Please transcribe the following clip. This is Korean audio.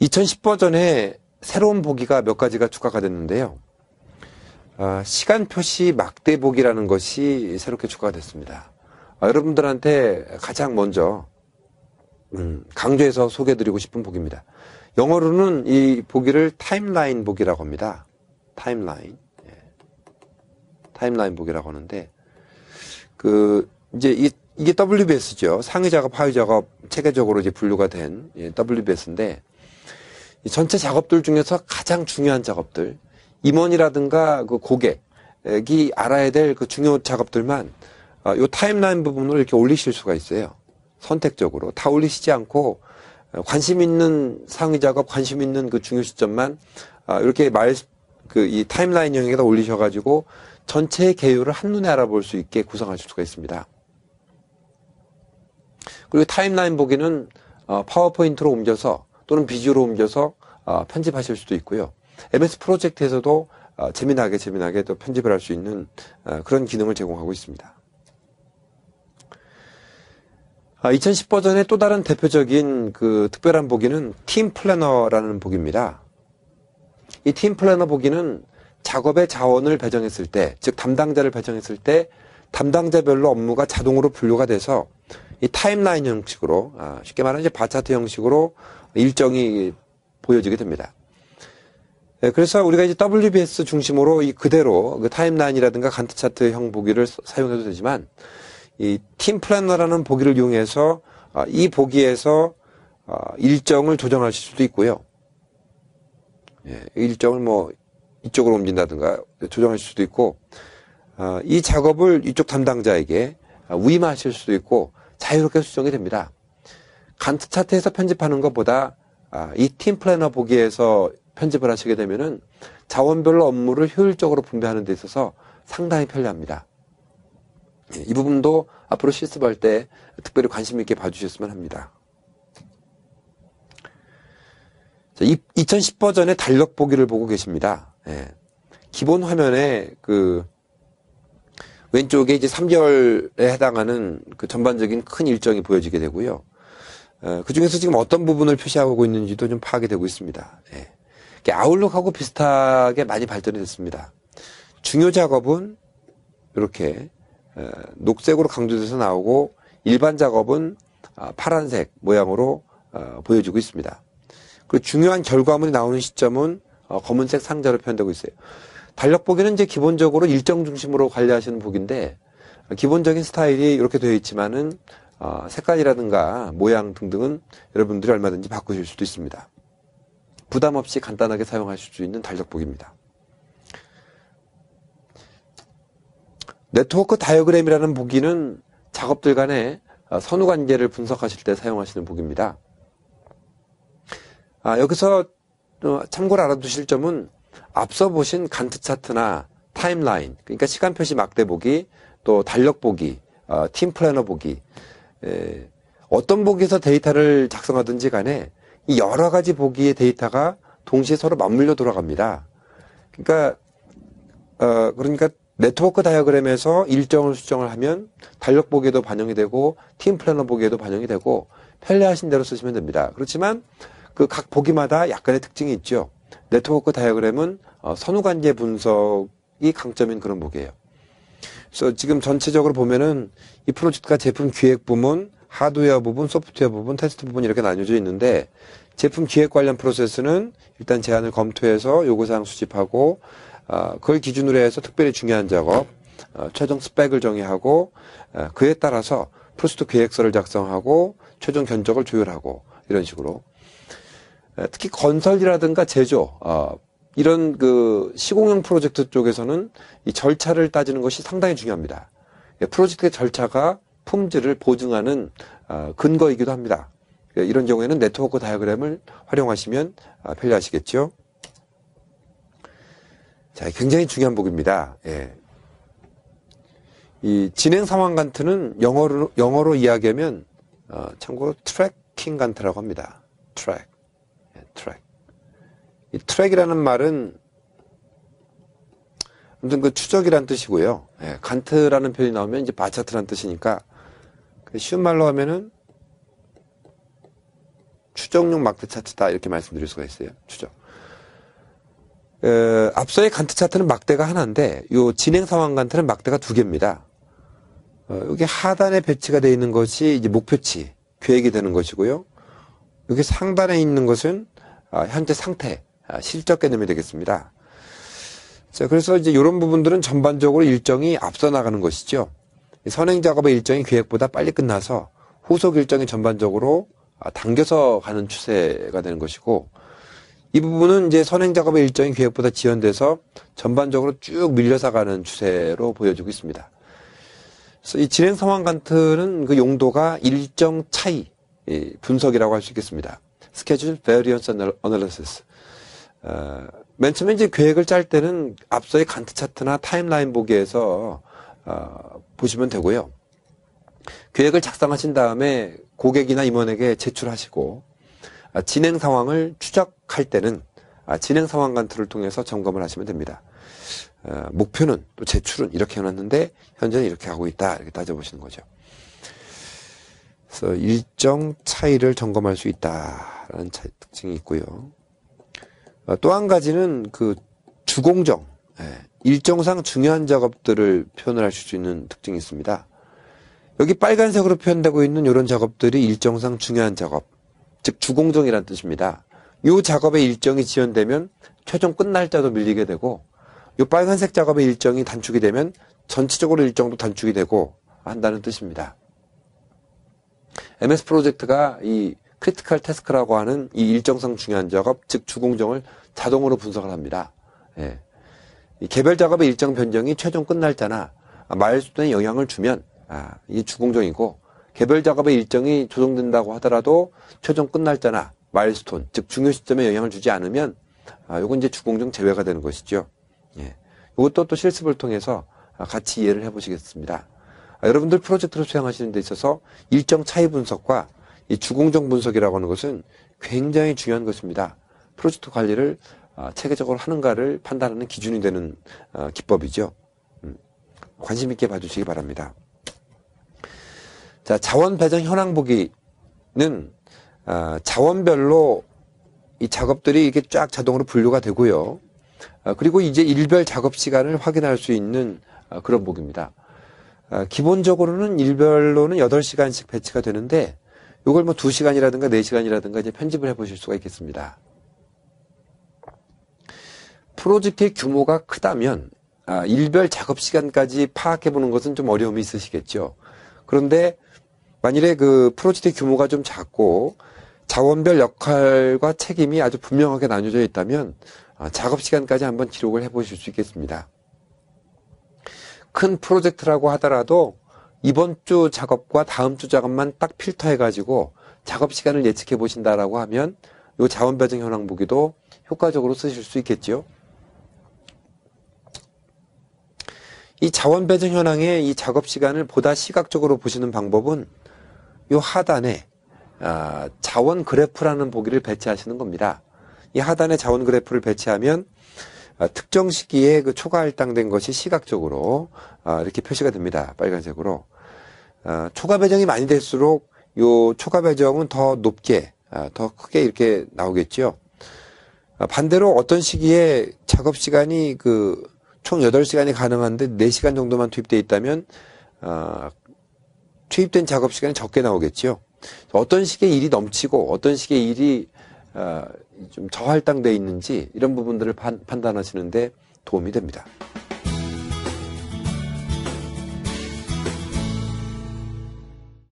2010 버전에 새로운 보기가 몇 가지가 추가가 됐는데요. 시간 표시 막대 보기라는 것이 새롭게 추가가 됐습니다. 여러분들한테 가장 먼저 강조해서 소개해드리고 싶은 보기입니다. 영어로는 이 보기를 타임라인 보기라고 합니다. 타임라인. 타임라인 보기라고 하는데, 이제 이게 WBS죠. 상위 작업, 하위 작업, 체계적으로 이제 분류가 된 WBS인데, 이 전체 작업들 중에서 가장 중요한 작업들, 임원이라든가 그 고객이 알아야 될 그 중요 작업들만 요 타임라인 부분으로 이렇게 올리실 수가 있어요. 선택적으로. 다 올리시지 않고 관심 있는 상위 작업, 관심 있는 그 중요 시점만 이렇게 이 타임라인 영역에다 올리셔가지고 전체의 개요를 한눈에 알아볼 수 있게 구성하실 수가 있습니다. 그리고 타임라인 보기는 파워포인트로 옮겨서 또는 비주로 옮겨서 편집하실 수도 있고요. MS 프로젝트에서도 재미나게 또 편집을 할 수 있는 그런 기능을 제공하고 있습니다. 2010 버전의 또 다른 대표적인 그 특별한 보기는 팀 플래너라는 보기입니다. 이 팀 플래너 보기는 작업의 자원을 배정했을 때, 즉 담당자를 배정했을 때 담당자별로 업무가 자동으로 분류가 돼서 이 타임라인 형식으로, 쉽게 말하면 이제 바차트 형식으로 일정이 보여지게 됩니다. 그래서 우리가 이제 WBS 중심으로 이 그대로 그 타임라인이라든가 간트 차트형 보기를 사용해도 되지만, 이 팀 플래너라는 보기를 이용해서 이 보기에서 일정을 조정하실 수도 있고요. 일정을 뭐 이쪽으로 옮긴다든가 조정하실 수도 있고, 이 작업을 이쪽 담당자에게 위임하실 수도 있고 자유롭게 수정이 됩니다. 간트 차트에서 편집하는 것보다 이 팀 플래너 보기에서 편집을 하시게 되면은 자원별로 업무를 효율적으로 분배하는 데 있어서 상당히 편리합니다. 이 부분도 앞으로 실습할 때 특별히 관심 있게 봐주셨으면 합니다. 자, 2010 버전의 달력 보기를 보고 계십니다. 기본 화면에 그 왼쪽에 이제 3개월에 해당하는 그 전반적인 큰 일정이 보여지게 되고요. 그 중에서 지금 어떤 부분을 표시하고 있는지도 좀 파악이 되고 있습니다. 아웃룩하고 비슷하게 많이 발전이 됐습니다. 중요 작업은 이렇게 녹색으로 강조돼서 나오고 일반 작업은 파란색 모양으로 보여지고 있습니다. 그리고 중요한 결과물이 나오는 시점은 검은색 상자로 표현되고 있어요. 달력 보기는 이제 기본적으로 일정 중심으로 관리하시는 보기인데 기본적인 스타일이 이렇게 되어 있지만은 색깔이라든가 모양 등등은 여러분들이 얼마든지 바꾸실 수도 있습니다. 부담 없이 간단하게 사용하실 수 있는 달력 보기입니다. 네트워크 다이어그램이라는 보기는 작업들 간의 선후 관계를 분석하실 때 사용하시는 보기입니다. 여기서 참고로 알아두실 점은 앞서 보신 간트 차트나 타임라인, 그러니까 시간 표시 막대 보기, 또 달력 보기, 팀 플래너 보기, 어떤 보기에서 데이터를 작성하든지 간에 이 여러 가지 보기의 데이터가 동시에 서로 맞물려 돌아갑니다. 그러니까 네트워크 다이어그램에서 일정을 수정을 하면 달력 보기에도 반영이 되고 팀 플래너 보기에도 반영이 되고 편리하신 대로 쓰시면 됩니다. 그렇지만 그 각 보기마다 약간의 특징이 있죠. 네트워크 다이어그램은 선후관계 분석이 강점인 그런 보기예요. 그래서 지금 전체적으로 보면은 이 프로젝트가 제품 기획 부문, 하드웨어 부분, 소프트웨어 부분, 테스트 부분 이렇게 나뉘어져 있는데 제품 기획 관련 프로세스는 일단 제안을 검토해서 요구사항 수집하고 그걸 기준으로 해서 특별히 중요한 작업, 최종 스펙을 정의하고 그에 따라서 프로젝트 계획서를 작성하고 최종 견적을 조율하고 이런 식으로 특히 건설이라든가 제조 이런 그 시공형 프로젝트 쪽에서는 이 절차를 따지는 것이 상당히 중요합니다. 프로젝트의 절차가 품질을 보증하는 근거이기도 합니다. 이런 경우에는 네트워크 다이어그램을 활용하시면 편리하시겠죠. 자, 굉장히 중요한 보기입니다. 이 진행 상황 간트는 영어로 이야기하면 참고로 트래킹 간트라고 합니다. 트랙. 이 트랙이라는 말은 아무튼 그 추적이란 뜻이고요. 간트라는 표현이 나오면 이제 바차트라는 뜻이니까 쉬운 말로 하면은 추정용 막대 차트다 이렇게 말씀드릴 수가 있어요. 추정. 앞서의 간트 차트는 막대가 하나인데 요 진행 상황 간트는 막대가 두 개입니다. 여기 하단에 배치가 되어 있는 것이 이제 목표치, 계획이 되는 것이고요. 여기 상단에 있는 것은 현재 상태, 실적 개념이 되겠습니다. 자, 그래서 이제 이런 부분들은 전반적으로 일정이 앞서 나가는 것이죠. 선행 작업의 일정이 계획보다 빨리 끝나서 후속 일정이 전반적으로 당겨서 가는 추세가 되는 것이고, 이 부분은 이제 선행 작업의 일정이 계획보다 지연돼서 전반적으로 쭉 밀려서 가는 추세로 보여지고 있습니다. 그래서 이 진행 상황 간트는 그 용도가 일정 차이 분석이라고 할 수 있겠습니다. Schedule Variance Analysis. 맨 처음에 이제 계획을 짤 때는 앞서의 간트 차트나 타임라인 보기에서 보시면 되고요. 계획을 작성하신 다음에 고객이나 임원에게 제출하시고 진행 상황을 추적할 때는 진행 상황 간트를 통해서 점검을 하시면 됩니다. 목표는 또 제출은 이렇게 해놨는데 현재는 이렇게 하고 있다 이렇게 따져보시는 거죠. 그래서 일정 차이를 점검할 수 있다라는 특징이 있고요. 또 한 가지는 그 주공정, 일정상 중요한 작업들을 표현을 하실 수 있는 특징이 있습니다. 여기 빨간색으로 표현되고 있는 이런 작업들이 일정상 중요한 작업, 즉 주공정이라는 뜻입니다. 이 작업의 일정이 지연되면 최종 끝 날짜도 밀리게 되고, 이 빨간색 작업의 일정이 단축이 되면 전체적으로 일정도 단축이 되고 한다는 뜻입니다. MS 프로젝트가 이 크리티컬 태스크라고 하는 이 일정상 중요한 작업, 즉 주공정을 자동으로 분석을 합니다. 이 개별 작업의 일정 변경이 최종 끝 날짜나 마일스톤에 영향을 주면 이게 주공정이고, 개별 작업의 일정이 조정된다고 하더라도 최종 끝 날짜나 마일스톤, 즉 중요 시점에 영향을 주지 않으면 요건 이제 주공정 제외가 되는 것이죠. 이것도 또 실습을 통해서 같이 이해를 해보시겠습니다. 여러분들 프로젝트를 수행하시는 데 있어서 일정 차이 분석과 이 주공정 분석이라고 하는 것은 굉장히 중요한 것입니다. 프로젝트 관리를 체계적으로 하는가를 판단하는 기준이 되는 기법이죠. 관심 있게 봐주시기 바랍니다. 자, 자원 배정 현황 보기는 자원별로 이 작업들이 이게 쫙 자동으로 분류가 되고요. 그리고 이제 일별 작업 시간을 확인할 수 있는 그런 보기입니다. 기본적으로는 일별로는 8시간씩 배치가 되는데 이걸 뭐 2시간이라든가 4시간이라든가 이제 편집을 해 보실 수가 있겠습니다. 프로젝트의 규모가 크다면 일별 작업 시간까지 파악해 보는 것은 좀 어려움이 있으시겠죠. 그런데 만일에 그 프로젝트의 규모가 좀 작고 자원별 역할과 책임이 아주 분명하게 나뉘어져 있다면 작업 시간까지 한번 기록을 해 보실 수 있겠습니다. 큰 프로젝트라고 하더라도 이번 주 작업과 다음 주 작업만 딱 필터해 가지고 작업 시간을 예측해 보신다라고 하면 이 자원 배정 현황 보기도 효과적으로 쓰실 수 있겠죠. 이 자원 배정 현황의 이 작업 시간을 보다 시각적으로 보시는 방법은 이 하단에 자원 그래프라는 보기를 배치하시는 겁니다. 이 하단에 자원 그래프를 배치하면 특정 시기에 그 초과 할당된 것이 시각적으로 이렇게 표시가 됩니다. 빨간색으로. 초과 배정이 많이 될수록 요 초과 배정은 더 높게, 더 크게 이렇게 나오겠죠. 반대로 어떤 시기에 작업 시간이 총 8시간이 가능한데 4시간 정도만 투입되어 있다면 투입된 작업 시간이 적게 나오겠죠. 어떤 시기에 일이 넘치고 어떤 시기에 일이 좀 저할당되어 있는지 이런 부분들을 판단하시는데 도움이 됩니다.